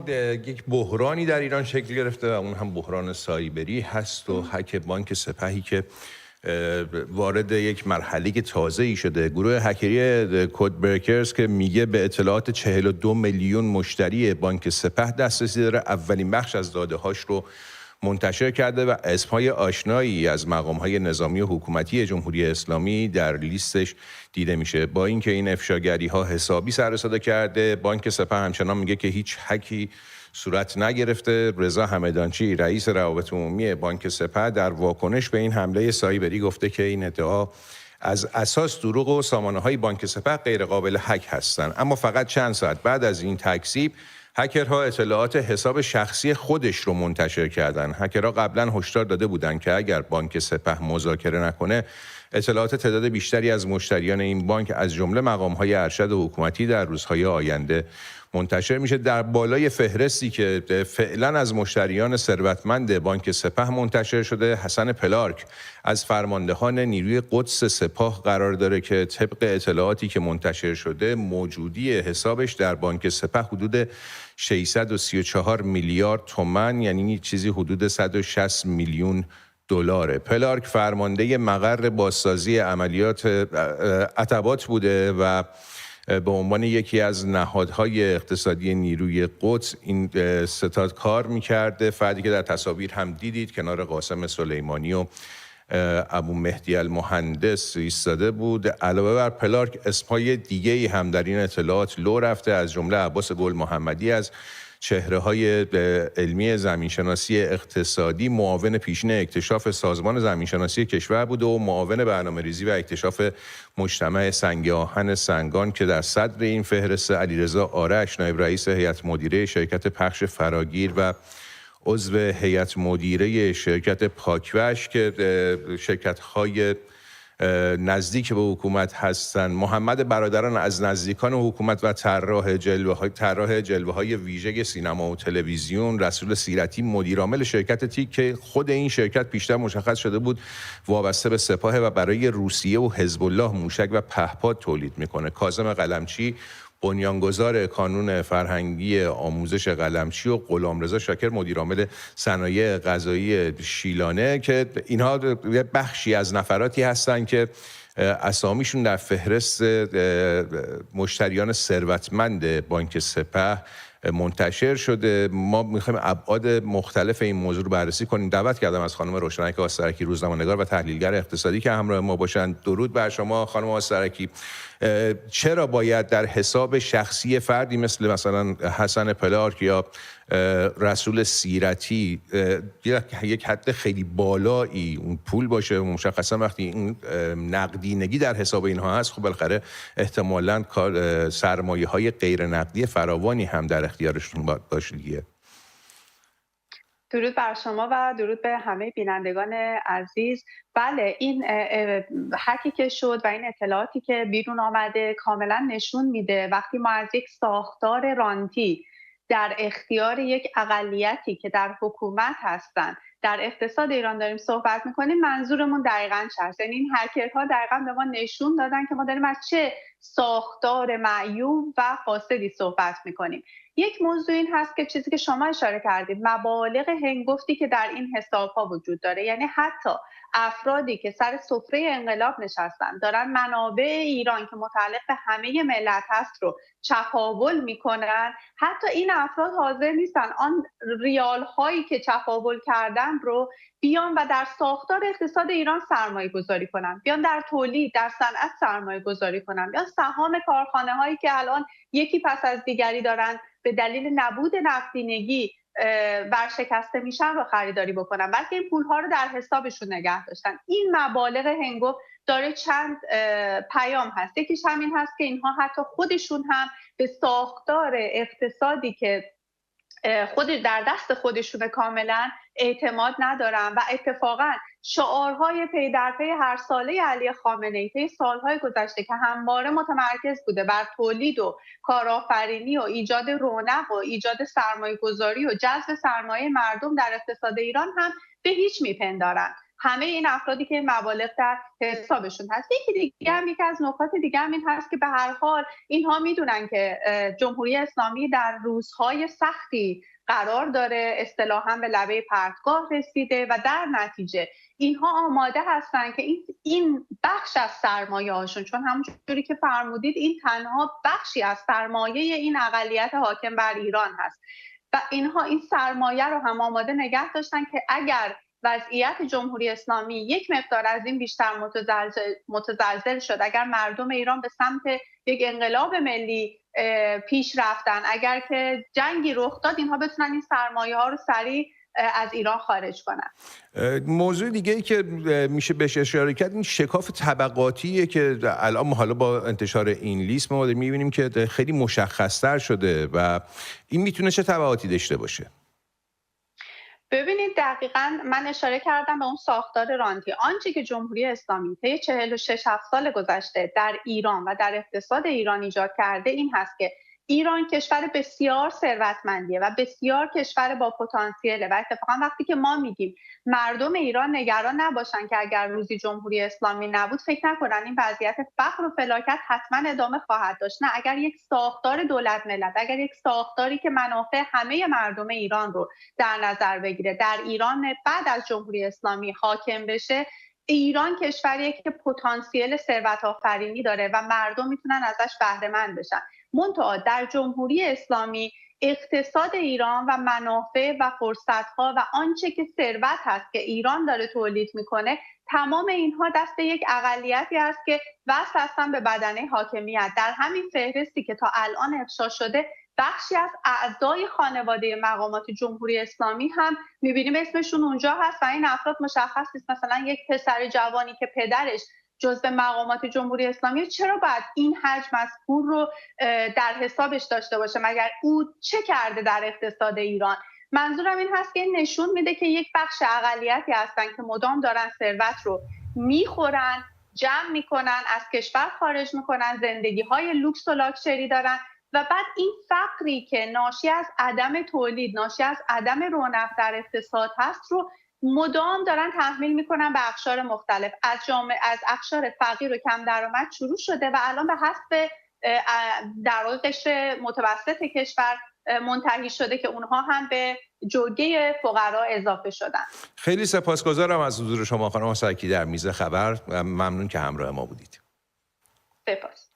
یک بحرانی در ایران شکل گرفته و اون هم بحران سایبری هست و هک بانک سپهی که وارد یک مرحله تازه‌ای شده. گروه هکری کد بریکرز که میگه به اطلاعات 42 میلیون مشتری بانک سپه دسترسی داره، اولین بخش از داده‌هاش رو منتشر کرده و اسمهای آشنایی از مقام‌های نظامی و حکومتی جمهوری اسلامی در لیستش دیده میشه. با اینکه این افشاگری‌ها حسابی سر و صدا کرده، بانک سپه همچنان میگه که هیچ هکی صورت نگرفته. رضا همدانچی رئیس روابط عمومی بانک سپه در واکنش به این حمله سایبری گفته که این ادعا از اساس دروغ و سامانه‌های بانک سپه غیر قابل هک هستند. اما فقط چند ساعت بعد از این تکذیب هکرها اطلاعات حساب شخصی خودش رو منتشر کردن. هکرها قبلا هشدار داده بودند که اگر بانک سپه مذاکره نکنه، اطلاعات تعداد بیشتری از مشتریان این بانک از جمله مقام‌های ارشد و حکومتی در روزهای آینده منتشر میشه. در بالای فهرستی که فعلا از مشتریان ثروتمند بانک سپه منتشر شده، حسن پلارک از فرماندهان نیروی قدس سپاه قرار داره که طبق اطلاعاتی که منتشر شده موجودی حسابش در بانک سپه حدود 634 میلیارد تومان، یعنی چیزی حدود 160 میلیون دلاره. پلارک فرمانده مقر بازسازی عملیات عتبات بوده و به عنوان یکی از نهادهای اقتصادی نیروی قدس این ستاد کار میکرده. فردی که در تصاویر هم دیدید کنار قاسم سلیمانی و ابو مهدی المهندس ایستاده بود. علاوه بر پلارک اسمهای دیگه‌ای هم در این اطلاعات لو رفته، از جمله عباس گل محمدی از چهره‌های علمی زمینشناسی اقتصادی، معاون پیشین اکتشاف سازمان زمینشناسی کشور بوده و معاون برنامه‌ریزی و اکتشاف مجتمع سنگ آهن سنگان که در صدر این فهرست علیرضا آرش، نایب رئیس هیئت مدیره شرکت پخش فراگیر و عضو هیئت مدیره شرکت پاکوش که شرکت‌های نزدیک به حکومت هستند، محمد برادران از نزدیکان حکومت و طراح جلوه‌های ویژه سینما و تلویزیون، رسول سیرتی مدیرعامل شرکت تیک که خود این شرکت پیشتر مشخص شده بود وابسته به سپاه و برای روسیه و حزب الله موشک و پهپاد تولید میکنه، کاظم قلمچی بنیانگذار کانون فرهنگی آموزش قلمچی و غلامرضا شاکر مدیرعامل صنایع غذایی شیلانه که اینها بخشی از نفراتی هستند که اسامیشون در فهرست مشتریان ثروتمند بانک سپه منتشر شده. ما میخوایم ابعاد مختلف این موضوع رو بررسی کنیم. دعوت کردم از خانم روشنک آسترکی، روزنامه‌نگار و تحلیلگر اقتصادی که همراه ما باشند. درود بر شما خانم آسترکی. چرا باید در حساب شخصی فردی مثلا حسن پلارک یا رسول سیرتی یک حد خیلی بالایی اون پول باشه؟ مشخصا وقتی این نقدینگی در حساب اینها هست، خب بالاخره احتمالاً سرمایه‌های غیر نقدی فراوانی هم در اختیارشون باشه دیگه. درود بر شما و درود به همه بینندگان عزیز. بله، این هکی که شد و این اطلاعاتی که بیرون آمده کاملا نشون میده وقتی ما از یک ساختار رانتی در اختیار یک اقلیتی که در حکومت هستن در اقتصاد ایران داریم صحبت میکنیم، منظورمون دقیقاً چه هست. یعنی این هکرها دقیقاً به ما نشون دادن که ما داریم از چه ساختار معیوب و فاسدی صحبت میکنیم. یک موضوع این هست که چیزی که شما اشاره کردید، مبالغ هنگفتی که در این حساب‌ها وجود داره، یعنی حتی افرادی که سر سفره انقلاب نشستن دارن منابع ایران که متعلق به همه ملت هست رو چپاول میکنن، حتی این افراد حاضر نیستن آن ریال هایی که چپاول کردن رو بیان و در ساختار اقتصاد ایران سرمایه گذاری کنن، بیان در تولید، در صنعت سرمایه گذاری کنن، بیان سهام کارخانه هایی که الان یکی پس از دیگری دارن به دلیل نبود نقدینگی ورشکسته میشن رو خریداری بکنن، بلکه این پولها رو در حسابشون نگه داشتن. این مبالغ هنگفت داره چند پیام هست. یکیش همین هست که اینها حتی خودشون هم به ساختار اقتصادی که در دست خودشونه کاملا اعتماد ندارن و اتفاقا شعارهای پی در پی هر ساله علی خامنه‌ای طی سالهای گذشته که همواره متمرکز بوده بر تولید و کارآفرینی و ایجاد رونق و ایجاد سرمایه‌گذاری و جذب سرمایه مردم در اقتصاد ایران هم به هیچ میپندارن. همه این افرادی که مبالغ در حسابشون هست. یکی از نکات دیگه هم این هست که به هر حال اینها میدونن که جمهوری اسلامی در روزهای سختی قرار داره، اصطلاحاً به لبه پرتگاه رسیده و در نتیجه اینها آماده هستن که این بخش از سرمایه هاشون، چون همونجوری که فرمودید این تنها بخشی از سرمایه این اقلیت حاکم بر ایران هست و اینها این سرمایه رو هم آماده نگه داشتن که اگر وضعیت جمهوری اسلامی یک مقدار از این بیشتر متزلزل شد، اگر مردم ایران به سمت یک انقلاب ملی پیش رفتن، اگر که جنگی رخ داد، اینها بتونن این سرمایه ها رو سریع از ایران خارج کنن. موضوع دیگه ای که میشه بهش اشاره کرد این شکاف طبقاتیه که الان حالا با انتشار این لیست ما میبینیم که خیلی مشخص‌تر شده و این میتونه چه تبعاتی داشته باشه. ببینید دقیقاً من اشاره کردم به اون ساختار رانتی. آنچه که جمهوری اسلامی طی 46-7 سال گذشته در ایران و در اقتصاد ایران ایجاد کرده این هست که ایران کشور بسیار ثروتمندیه و بسیار کشور با پتانسیله و اتفاقا وقتی که ما میگیم مردم ایران نگران نباشن که اگر روزی جمهوری اسلامی نبود، فکر نکنن این وضعیت فقر و فلاکت حتما ادامه خواهد داشت. نه، اگر یک ساختار دولت ملت، اگر یک ساختاری که منافع همه مردم ایران رو در نظر بگیره در ایران بعد از جمهوری اسلامی حاکم بشه، ایران کشوریه که پتانسیل ثروت آفرینی داره و مردم میتونن ازش بهره مند بشن. منتها در جمهوری اسلامی اقتصاد ایران و منافع و فرصت‌ها و آنچه که ثروت هست که ایران داره تولید میکنه، تمام اینها دست یک اقلیتی است که وصل هستن به بدنه حاکمیت. در همین فهرستی که تا الان افشا شده، بخشی از اعضای خانواده مقامات جمهوری اسلامی هم میبینیم اسمشون اونجا هست و این افراد مشخص نیست. مثلا یک پسر جوانی که پدرش جزء مقامات جمهوری اسلامی، چرا باید این حجم از پول رو در حسابش داشته باشه؟ مگر او چه کرده در اقتصاد ایران؟ منظورم این هست که این نشون میده که یک بخش اقلیتی هستن که مدام دارن ثروت رو میخورن، جمع میکنن، از کشور خارج میکنن، زندگی‌های لوکس و لاکچری دارن و بعد این فقری که ناشی از عدم تولید، ناشی از عدم رونق در اقتصاد هست رو مدام دارن تحمیل میکنن به اقشار مختلف. از اقشار فقیر و کم درآمد شروع شده و الان به حسب در واقع قشر متوسط کشور منتهی شده که اونها هم به جوگه فقرا اضافه شدن. خیلی سپاسگزارم از حضور شما خانم سرکی در میز خبر. ممنون که همراه ما بودید. سپاس.